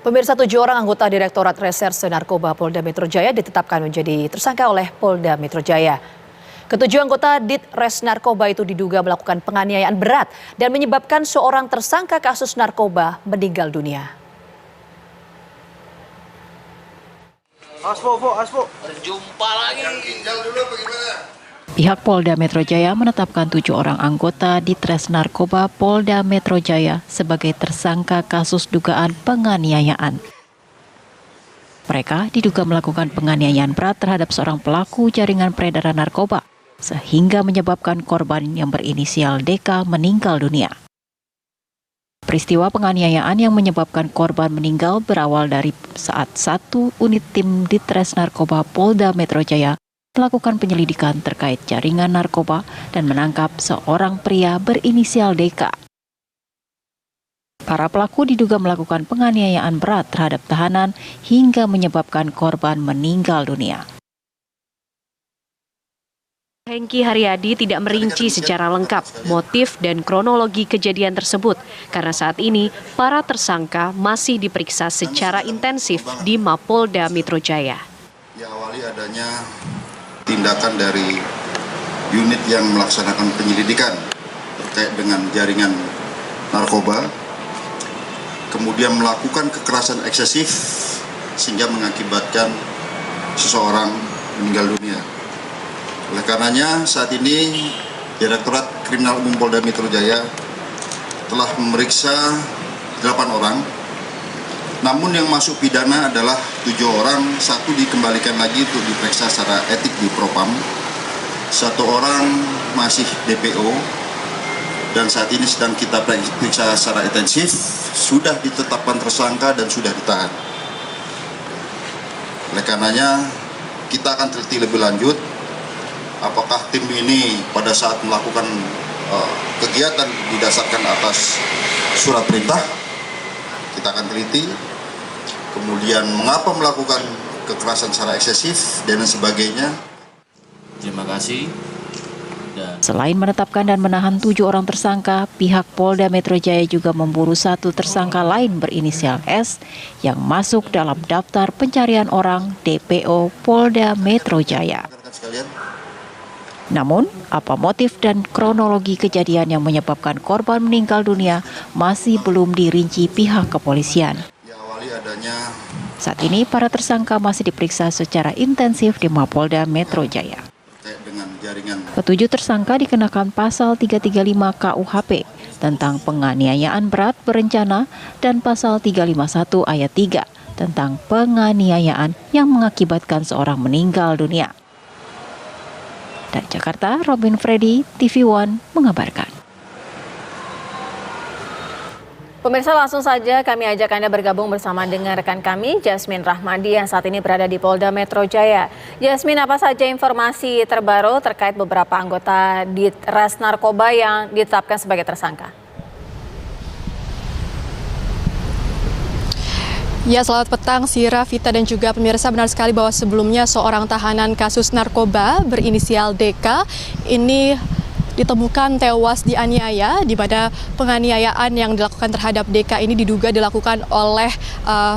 Pemirsa, 7 orang anggota Direktorat Reserse Narkoba Polda Metro Jaya ditetapkan menjadi tersangka oleh Polda Metro Jaya. Ketujuh anggota Ditres Narkoba itu diduga melakukan penganiayaan berat dan menyebabkan seorang tersangka kasus narkoba meninggal dunia. Aspo. Jumpa lagi. Yang ginjal dulu bagaimana? Pihak Polda Metro Jaya menetapkan 7 orang anggota Ditres Narkoba Polda Metro Jaya sebagai tersangka kasus dugaan penganiayaan. Mereka diduga melakukan penganiayaan berat terhadap seorang pelaku jaringan peredaran narkoba, sehingga menyebabkan korban yang berinisial DK meninggal dunia. Peristiwa penganiayaan yang menyebabkan korban meninggal berawal dari saat satu unit tim Ditres Narkoba Polda Metro Jaya melakukan penyelidikan terkait jaringan narkoba dan menangkap seorang pria berinisial DK. Para pelaku diduga melakukan penganiayaan berat terhadap tahanan hingga menyebabkan korban meninggal dunia. Hengki Haryadi tidak merinci secara lengkap motif dan kronologi kejadian tersebut karena saat ini para tersangka masih diperiksa secara intensif di Mapolda Metro Jaya. Diawali adanya tindakan dari unit yang melaksanakan penyelidikan terkait dengan jaringan narkoba, kemudian melakukan kekerasan eksesif sehingga mengakibatkan seseorang meninggal dunia. Oleh karenanya saat ini Direktorat Kriminal Umum Polda Metro Jaya telah memeriksa 8 orang, namun yang masuk pidana adalah 7 orang, 1 dikembalikan lagi untuk diperiksa secara etik di Propam, 1 orang masih DPO, dan saat ini sedang kita periksa secara intensif, sudah ditetapkan tersangka dan sudah ditahan. Oleh karenanya kita akan teliti lebih lanjut apakah tim ini pada saat melakukan kegiatan didasarkan atas surat perintah. Kita akan teliti, kemudian mengapa melakukan kekerasan secara eksesif dan sebagainya. Terima kasih. Selain menetapkan dan menahan 7 orang tersangka, pihak Polda Metro Jaya juga memburu 1 tersangka lain berinisial S yang masuk dalam daftar pencarian orang DPO Polda Metro Jaya. Namun, apa motif dan kronologi kejadian yang menyebabkan korban meninggal dunia masih belum dirinci pihak kepolisian. Saat ini, para tersangka masih diperiksa secara intensif di Mapolda Metro Jaya. Ketujuh tersangka dikenakan pasal 335 KUHP tentang penganiayaan berat berencana dan pasal 351 ayat 3 tentang penganiayaan yang mengakibatkan seorang meninggal dunia. Dari Jakarta, Robin Freddy, TV One mengabarkan. Pemirsa, langsung saja kami ajak Anda bergabung bersama dengan rekan kami, Jasmine Rahmadi, yang saat ini berada di Polda Metro Jaya. Jasmine, apa saja informasi terbaru terkait beberapa anggota Ditres Narkoba yang ditetapkan sebagai tersangka? Ya, selamat petang Sira, Vita dan juga pemirsa. Benar sekali bahwa sebelumnya seorang tahanan kasus narkoba berinisial DK ini ditemukan tewas dianiaya, di mana penganiayaan yang dilakukan terhadap DK ini diduga dilakukan oleh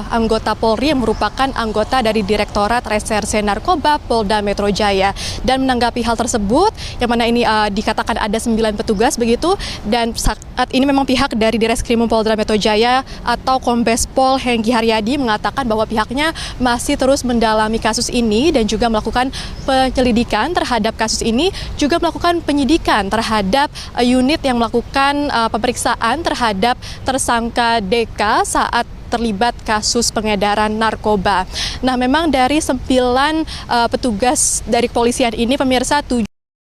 anggota Polri yang merupakan anggota dari Direktorat Reserse Narkoba Polda Metro Jaya. Dan menanggapi hal tersebut, yang mana ini dikatakan ada 9 petugas begitu, dan saat ini memang pihak dari Direskrimum Polda Metro Jaya atau Kombes Pol Hengki Haryadi mengatakan bahwa pihaknya masih terus mendalami kasus ini dan juga melakukan penyelidikan terhadap kasus ini, juga melakukan penyidikan terhadap unit yang melakukan pemeriksaan terhadap tersangka DK saat terlibat kasus pengedaran narkoba. Nah, memang dari 9 petugas dari kepolisian ini, pemirsa, 7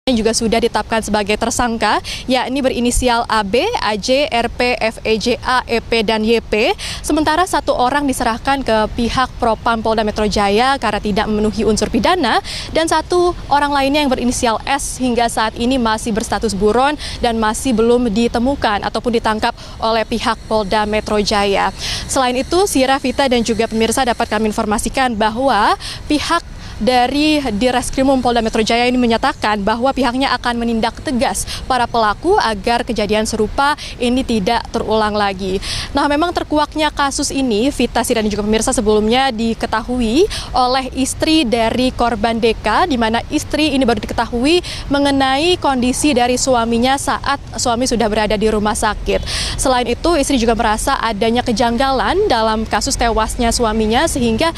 juga sudah ditetapkan sebagai tersangka, yakni berinisial AB, AJ, RP, FEJA, EP, dan YP. Sementara 1 orang diserahkan ke pihak Propam Polda Metro Jaya karena tidak memenuhi unsur pidana, dan 1 orang lainnya yang berinisial S hingga saat ini masih berstatus buron dan masih belum ditemukan ataupun ditangkap oleh pihak Polda Metro Jaya. Selain itu, Sira, Vita, dan juga pemirsa, dapat kami informasikan bahwa pihak dari Direskrimum Polda Metro Jaya ini menyatakan bahwa pihaknya akan menindak tegas para pelaku agar kejadian serupa ini tidak terulang lagi. Nah, memang terkuaknya kasus ini, Vita, Sira, dan juga pemirsa, sebelumnya diketahui oleh istri dari korban DK, di mana istri ini baru diketahui mengenai kondisi dari suaminya saat suami sudah berada di rumah sakit. Selain itu, istri juga merasa adanya kejanggalan dalam kasus tewasnya suaminya, sehingga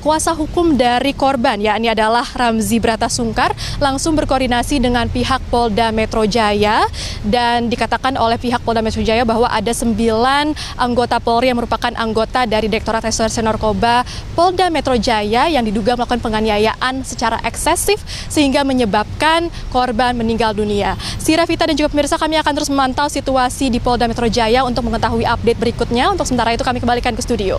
kuasa hukum dari korban, yakni adalah Ramzi Bratasungkar, langsung berkoordinasi dengan pihak Polda Metro Jaya, dan dikatakan oleh pihak Polda Metro Jaya bahwa ada 9 anggota Polri yang merupakan anggota dari Direktorat Reserse Narkoba Polda Metro Jaya yang diduga melakukan penganiayaan secara eksesif sehingga menyebabkan korban meninggal dunia. Sira, Vita, dan juga pemirsa, kami akan terus memantau situasi di Polda Metro Jaya untuk mengetahui update berikutnya. Untuk sementara itu kami kembalikan ke studio.